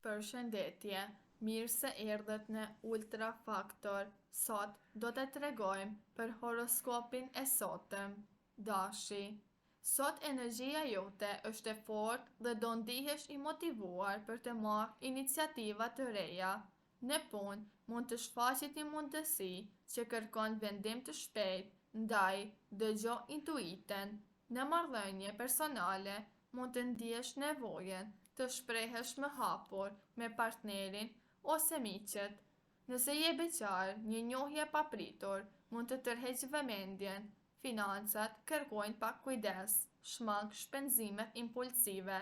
Përshëndetje, mirë se erdhët në Ultra Faktor. Sot do të tregojmë për horoskopin e sotëm. Dashi. Sot energjia jote është e fortë dhe do ndihesh i motivuar për të marrë iniciativa të reja. Në punë mund të shfaqet një mundësi që kërkon vendim të shpejt, ndaj dëgjo intuiten. Në marrëdhënie personale mund të ndihesh nevojën të shprehesh më hapur me partnerin ose miqet. Nëse je beqar, një njohje e papritur mund të tërheqë vëmendjen. Financat kërkojnë pak kujdes, shmang shpenzimet impulsive.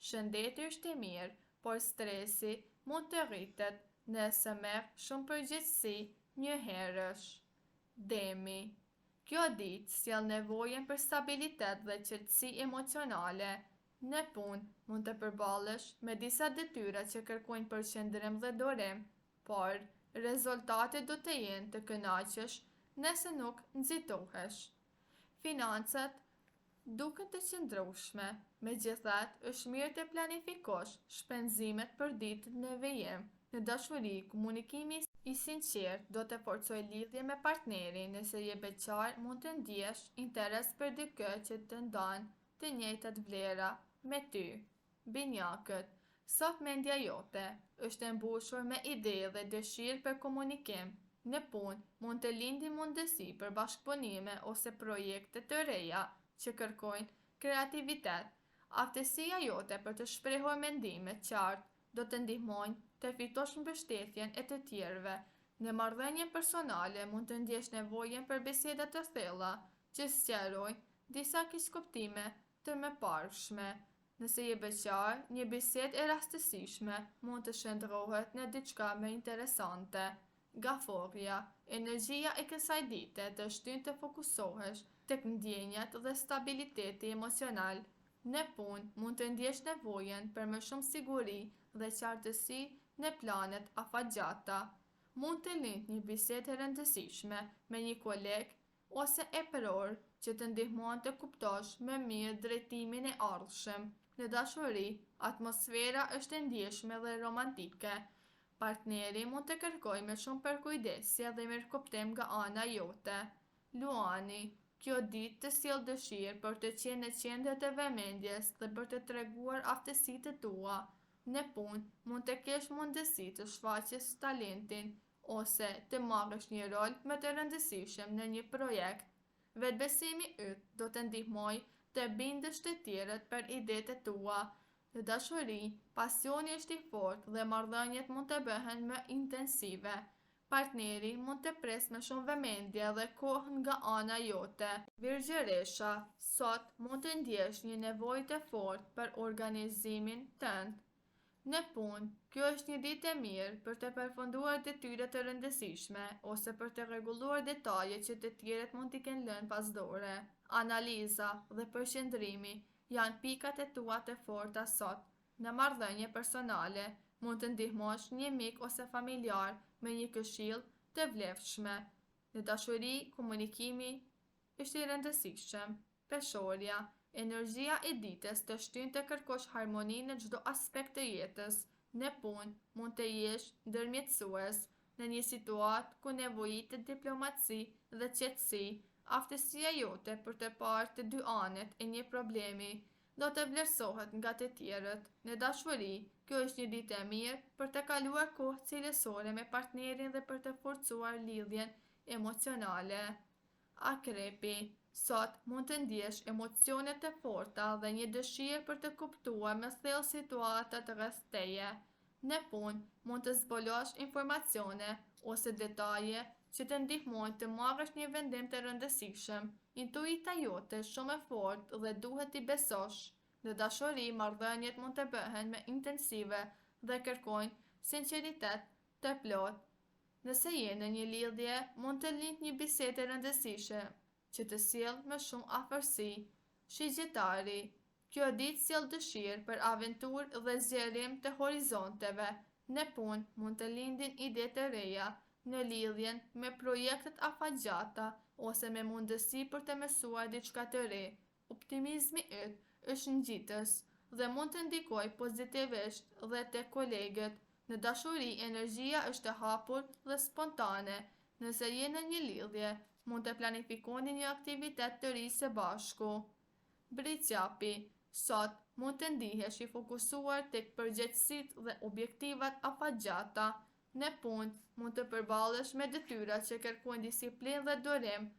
Shëndeti është i mirë, por stresi mund të rritet nëse merr shumë përgjegjësi një herësh. Demi. Kjo ditë sjell nevojën për stabilitet dhe qetësi emocionale. Në punë mund të përballesh me disa detyra që kërkojnë përqendrim dhe durim, por rezultatet do të jenë të kënaqësh nëse nuk nxitohesh. Financat duken të qëndrueshme, megjithatë është mirë të planifikosh shpenzimet për ditët në vijim. Në dashuri, komunikimi i sinqert do të forcojë lidhje me partnerin. Nëse je beqar, mund të ndjesh interes për dikë që të ndan të njëjtat vlera me ty. Binjakët. Sot mendja jote është e mbushur me ide dhe dëshirë për komunikim. Në punë mund të lindin mundësi për bashkëpunime ose projekte të reja që kërkojnë kreativitet. Aftësia jote për të shprehur mendime qartë do të ndihmojnë të fitosh mbështetjen e të tjerëve. Në marrëdhënien personale mund të ndjesh nevojën për biseda të thella që sqarojnë disa keqkuptime të mëparshme. Nëse je beqar, një bisedë e rastësishme mund të shndërrohet në diçka më interesante. Gaforja. Energjia e kësaj dite të shtyn të fokusohesh tek ndjenjat dhe stabiliteti emocional. Në punë mund të ndjesh nevojën për më shumë siguri dhe qartësi në planet afatgjata. Mund të lindë një bisedë e rëndësishme me një koleg ose e pror që të ndihmon të kuptosh më mirë drejtimin e ardhshëm. Në dashuri, atmosfera është e ndjeshme dhe romantike. Partneri mund të kërkojë më shumë përkujdesje dhe mirëkuptim nga ana jote. Luani. Kjo ditë të sjell dëshirë për të qenë në qendër të vëmendjes dhe për të treguar aftësitë tua. Në punë mund të kesh mundësi të shfaqesh talentin ose të marrësh një rol më të rëndësishëm në një projekt. Vetbesimi yt do të ndihmojë të bindesh të tjerët për idetë e tua. Në dashuri, pasioni është i fortë dhe marrëdhëniet mund të bëhen më intensive. Partneri mund të presë më shumë vëmendje dhe kohë nga ana jote. Virgjëresha, sot mund të ndjesh një nevojë të fortë për organizimin tënd. Në punë, kjo është një ditë e mirë për të përfunduar detyra të rëndësishme ose për të rregulluar detaje që të tjerët mund t'i kenë lënë pas dore. Analiza dhe përqendrimi janë pikat e tua të forta sot. Në marrëdhënie personale, mund të ndihmosh një mik ose familjar me një këshill të vlefshme. Në dashuri, komunikimi është i rëndësishëm. Peshorja. Energjia e ditës të shtyn të kërkosh harmoni në çdo aspekt të jetës. Në punë, mund të jesh ndërmjetësues në një situatë ku nevojitet diplomaci dhe qetësi. Aftësia jote për të parë të dy anët e një problemi do të vlerësohet nga të tjerët. Në dashuri, kjo është një ditë e mirë për të kaluar kohë cilësore me partnerin dhe për të forcuar lidhjen emocionale. Akrepi. Sot mund të ndjesh emocione të forta dhe një dëshirë për të kuptuar më thellë situatat rreth teje. Në punë, mund të zbulosh informacione ose detaje që të ndihmojnë të marrësh një vendim të rëndësishëm. Intuita jote është shumë e fortë dhe duhet t'i besosh. Në dashuri, marrëdhëniet mund të bëhen më intensive dhe kërkojnë sinqeritet të plotë. Nëse je në një lidhje, mund të lindë një bisedë e rëndësishme që të sjellë më shumë afërsi. Shigjetari. Kjo ditë sjell dëshirë për aventurë dhe zgjerim të horizonteve. Në punë mund të lindin ide të reja në lidhjen me projektet afatgjata ose me mundësi për të mësuar diçka të re. Optimizmi yt është ngjitës dhe mund të ndikoj pozitivisht dhe te kolegët. Në dashuri, energjia është e hapur dhe spontane. Nëse jeni në një lidhje, mund të planifikoni një aktivitet të ri së bashku. Britsjapi, sot mund të ndihesh i fokusuar tek përgjegjësitë dhe objektivat afatgjata. Në punë, mund të përballesh me detyra që kërkojnë disiplinë dhe durim,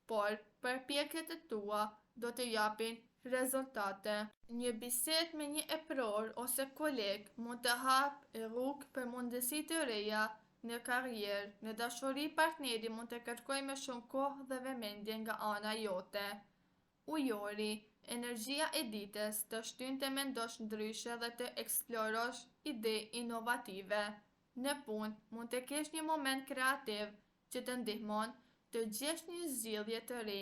por përpjekjet e tua do të japin rezultate. Një bisedë me një epror ose koleg mund të hapë rrugë për mundësi të reja në karrierë. Në dashuri, partneri mund të kërkojë më shumë kohë dhe vëmendje nga ana jote. Ujori, energjia e ditës të shtyn të mendosh ndryshe dhe të eksplorosh ide inovative. Në punë, mund të kesh një moment kreativ që të ndihmon të gjesh një zgjidhje të re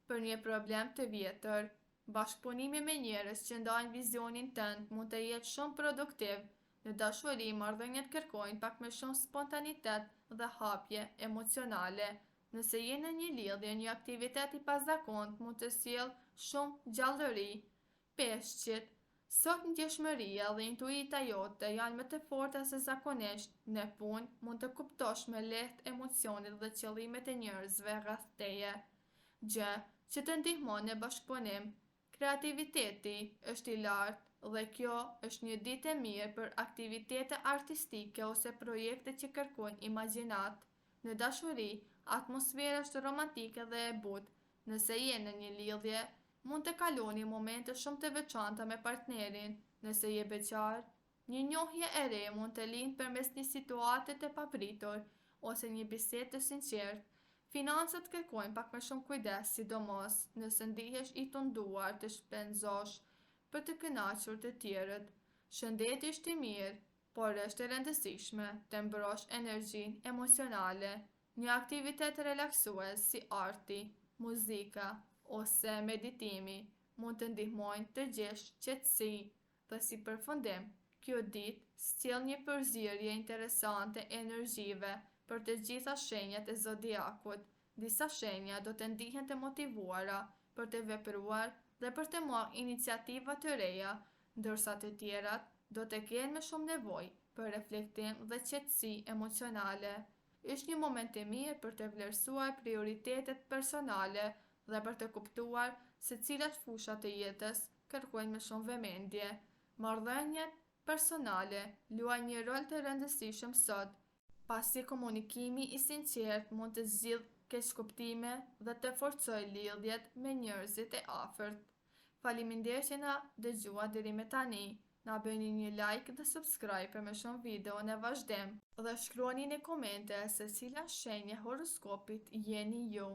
për një problem të vjetër. Bashkëpunimi me njerëz që ndajnë vizionin tënd mund të jetë shumë produktiv. Në dashuri, marrëdhëniet kërkojnë pak më shumë spontanitet dhe hapje emocionale. Nëse jeni në një lidhje, një aktivitet i pazakont mund të sjellë shumë gjallëri. Peshqit, sot ndjeshmëria dhe intuita jote janë më të forta se zakonisht. Në punë, mund të kuptosh më lehtë emocionet dhe qëllimet e njerëzve rreth teje, gjë që të ndihmon në bashkëpunim. Kreativiteti është i lartë dhe kjo është një ditë e mirë për aktivitete artistike ose projekte që kërkojnë imagjinat. Në dashuri, atmosfera është romantike dhe e butë. Nëse jeni në një lidhje, mund të kaloni momente shumë të veçanta me partnerin. Nëse je beqar, një njohje e re mund të lindë përmes një situate të papritur ose një bisedë të sinqertë. Financat kërkojnë pak më shumë kujdes, sidomos nëse ndihesh i tunduar të shpenzosh për të kënaqur të tjerët. Shëndeti është i mirë, por është e rëndësishme të mbrosh energjinë emocionale. Një aktivitet relaksues si arti, muzika ose meditimi mund të ndihmojnë të gjesh qetësi. Dhe si përfundim, kjo ditë sjell një përzierje interesante energjive për të gjitha shenjat e zodiakut. Disa shenja do të ndihen të motivuara për të vepruar dhe për të marrë iniciativa të reja, ndërsa të tjerat do të kenë më shumë nevojë për reflektim dhe qetësi emocionale. Është një moment i mirë për të vlerësuar prioritetet personale dhe për të kuptuar se cilat fusha të jetës kërkojnë më shumë vëmendje. Marrëdhëniet personale luajnë një rol të rëndësishëm sot, pasi komunikimi i sinqertë mund të zgjidhë keqkuptime dhe të forcojë lidhjet me njerëzit e afërt. Faleminderit që na dëgjuat deri më tani. Na bëni një like dhe subscribe për më shumë video në vazhdim dhe shkruani në komente se cila shenjë horoskopit jeni ju.